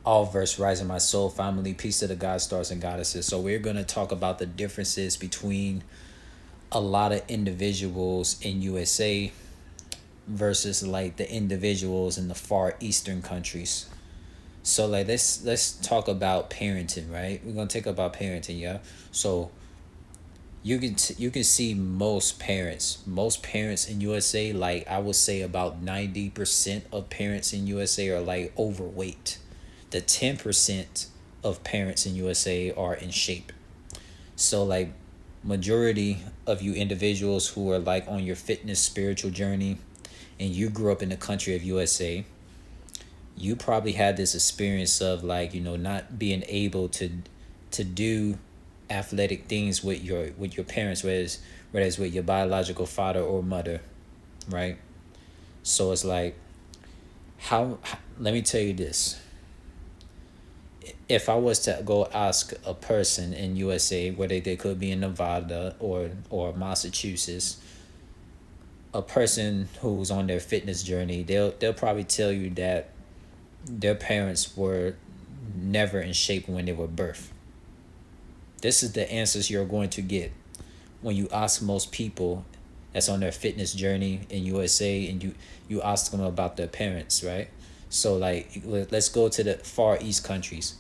All verse rising my soul family, peace to the God stars and goddesses. So we're going to talk about the differences between a lot of individuals in USA versus like the individuals in the far eastern countries. So like let's talk about parenting, right? We're gonna take about parenting, yeah. So you can see most parents in USA, like I would say about 90% of parents in USA are like overweight. The 10% of parents in USA are in shape. So like majority of you individuals who are like on your fitness spiritual journey and you grew up in the country of USA, you probably had this experience of like, not being able to do athletic things with your parents, whereas with your biological father or mother, right? So it's like let me tell you this. If I was to go ask a person in USA, whether they could be in Nevada or Massachusetts, a person who's on their fitness journey, they'll probably tell you that their parents were never in shape when they were birthed. This is the answers you're going to get when you ask most people that's on their fitness journey in USA, and you ask them about their parents, right? So like let's go to the far east countries.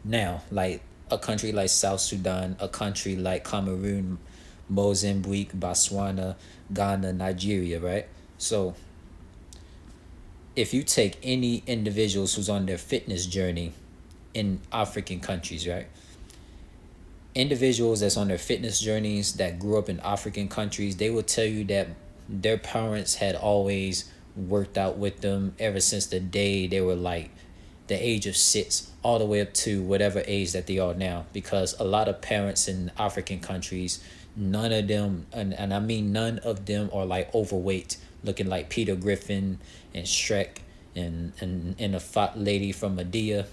Now, like a country like South Sudan, a country like Cameroon, Mozambique, Botswana, Ghana, Nigeria, right? So if you take any individuals who's on their fitness journey in African countries, right? Individuals that's on their fitness journeys that grew up in African countries, they will tell you that their parents had always worked out with them ever since the day they were like the age of 6 all the way up to whatever age that they are now, because a lot of parents in African countries, none of them, and I mean none of them, are like overweight looking like Peter Griffin and Shrek and a fat lady from Medea.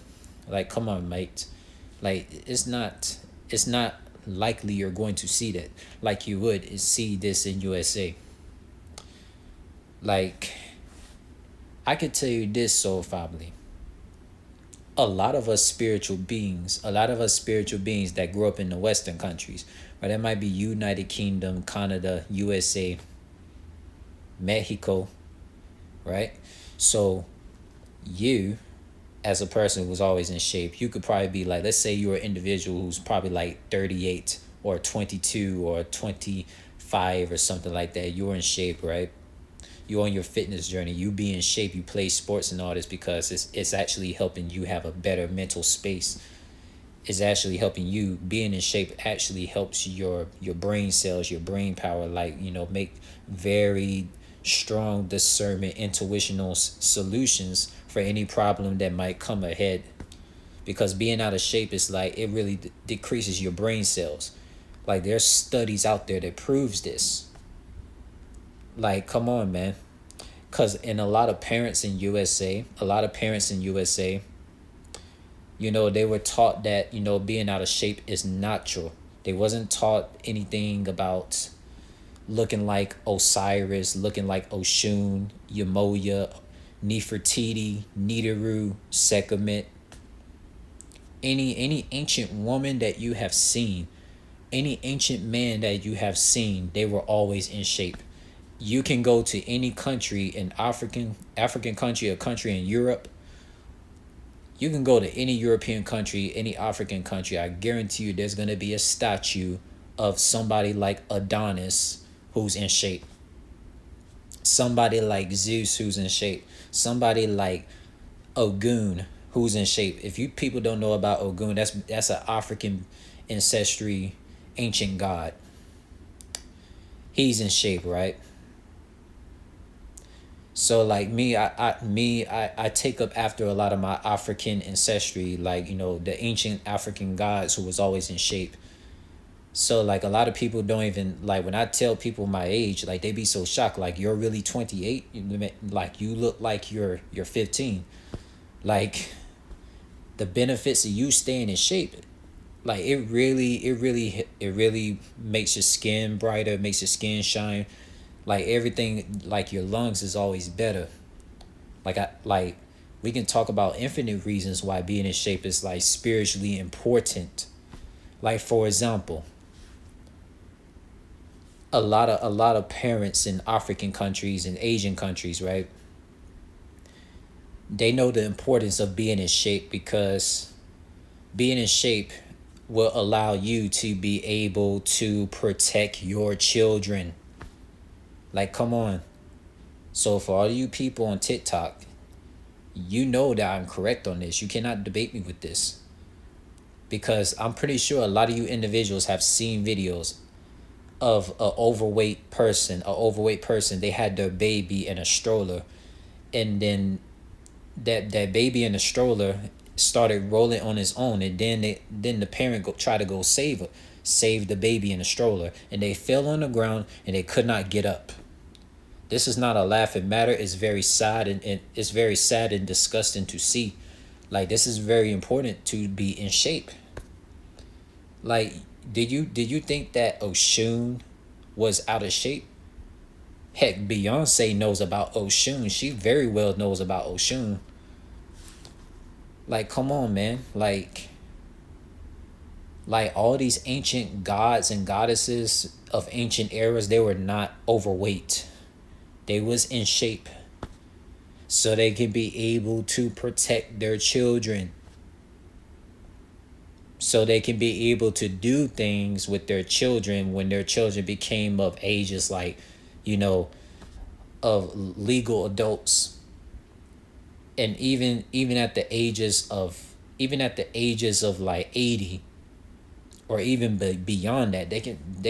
Like, come on, mate. Like, it's not likely you're going to see that like you would see this in USA. Like, I could tell you this, soul family. A lot of us spiritual beings that grew up in the Western countries, right? That might be United Kingdom, Canada, USA, Mexico, right? So you, as a person who's always in shape, you could probably be like, let's say you're an individual who's probably like 38 or 22 or 25 or something like that. You're in shape, right? You're on your fitness journey. You be in shape. You play sports and all this because it's actually helping you have a better mental space. It's actually helping you. Being in shape actually helps your brain cells, your brain power, like, make very strong discernment, intuitional solutions for any problem that might come ahead. Because being out of shape is like, it really decreases your brain cells. Like, there's studies out there that proves this. Like, come on, man. Because in a lot of parents in USA, they were taught that, being out of shape is natural. They wasn't taught anything about looking like Osiris, looking like Oshun, Yamoya, Nefertiti, Nibiru, Sekhmet. Any ancient woman that you have seen, any ancient man that you have seen, they were always in shape. You can go to any country in African country, a country in Europe. You can go to any European country, any African country. I guarantee you there's going to be a statue of somebody like Adonis who's in shape. Somebody like Zeus who's in shape. Somebody like Ogun who's in shape. If you people don't know about Ogun, that's an African ancestry ancient god. He's in shape, right? So like I take up after a lot of my African ancestry, like, the ancient African gods who was always in shape. So like a lot of people don't even like, when I tell people my age, like they be so shocked, like, you're really 28, like you look like you're 15. Like, the benefits of you staying in shape, like it really makes your skin brighter, makes your skin shine, like everything, like your lungs is always better. Like I like We can talk about infinite reasons why being in shape is like spiritually important. Like for example, a lot of parents in African countries and Asian countries, right? They know the importance of being in shape because being in shape will allow you to be able to protect your children. Like, come on. So, for all you people on TikTok, you know that I'm correct on this. You cannot debate me with this. Because I'm pretty sure a lot of you individuals have seen videos of a overweight person. They had their baby in a stroller, and then that baby in the stroller started rolling on his own, and then the parent tried to go save the baby in the stroller, and they fell on the ground and they could not get up. This is not a laughing matter. It's very sad, and it's very sad and disgusting to see. Like, this is very important to be in shape. Like, did you think that Oshun was out of shape? Heck, Beyonce knows about Oshun. She very well knows about Oshun. Like, come on, man. Like all these ancient gods and goddesses of ancient eras, they were not overweight. They was in shape so they can be able to protect their children. So they can be able to do things with their children when their children became of ages, like, you know, of legal adults. And even at the ages of like 80, or even beyond that, they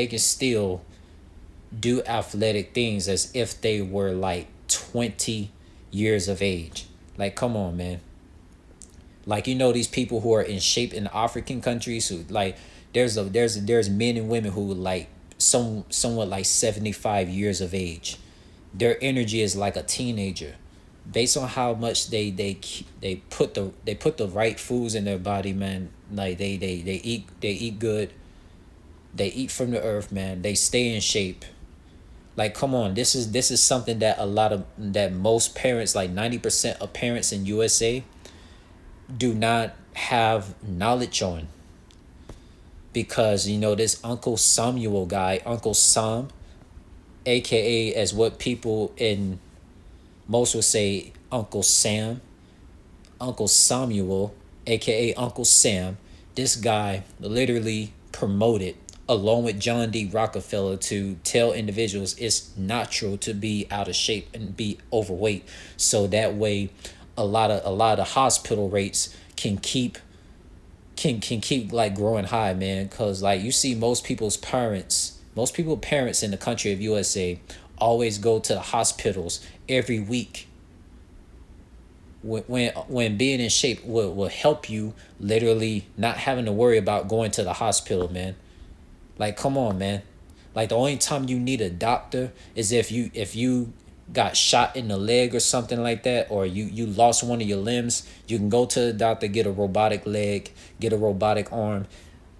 can still do athletic things as if they were like 20 years of age. Like, come on, man. Like, these people who are in shape in African countries, who like there's men and women who like somewhat like 75 years of age. Their energy is like a teenager, based on how much they put the right foods in their body, man. Like, they eat good. They eat from the earth, man. They stay in shape. Like, come on, this is something that most parents, like 90% of parents in USA, do not have knowledge on. Because this Uncle Samuel guy, Uncle Sam, aka as what people in most would say, Uncle Sam, Uncle Samuel, aka Uncle Sam. This guy literally promoted, along with John D. Rockefeller, to tell individuals it's natural to be out of shape and be overweight, so that way a lot of hospital rates can keep like growing high, man. Because like, you see most people parents in the country of USA always go to the hospitals every week. When being in shape will help you literally not having to worry about going to the hospital, man. Like, come on, man. Like, the only time you need a doctor is if you got shot in the leg or something like that, or you lost one of your limbs. You can go to the doctor, get a robotic leg, get a robotic arm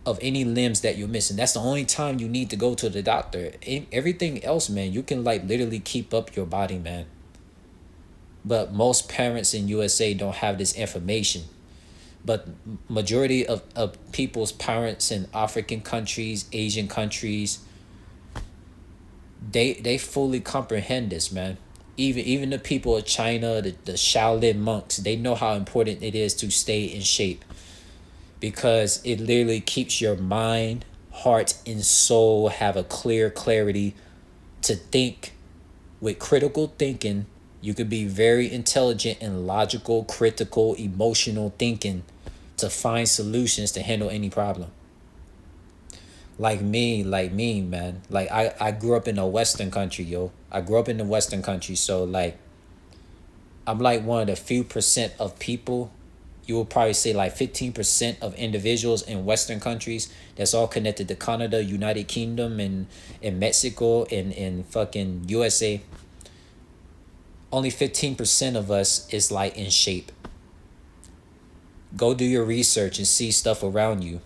of any limbs that you're missing. That's the only time you need to go to the doctor. Everything else, man, you can like literally keep up your body, man. But most parents in USA don't have this information. But majority of people's parents in African countries, Asian countries, they fully comprehend this, man. Even the people of China, the Shaolin monks, they know how important it is to stay in shape, because it literally keeps your mind, heart, and soul have a clarity to think with critical thinking. You could be very intelligent and logical, critical, emotional thinking to find solutions to handle any problem. Like me, man. Like, I grew up in a Western country, yo. I grew up in the Western country, so like, I'm like one of the few percent of people. You will probably say like 15% of individuals in Western countries that's all connected to Canada, United Kingdom, and Mexico, and fucking USA. Only 15% of us is like in shape. Go do your research and see stuff around you.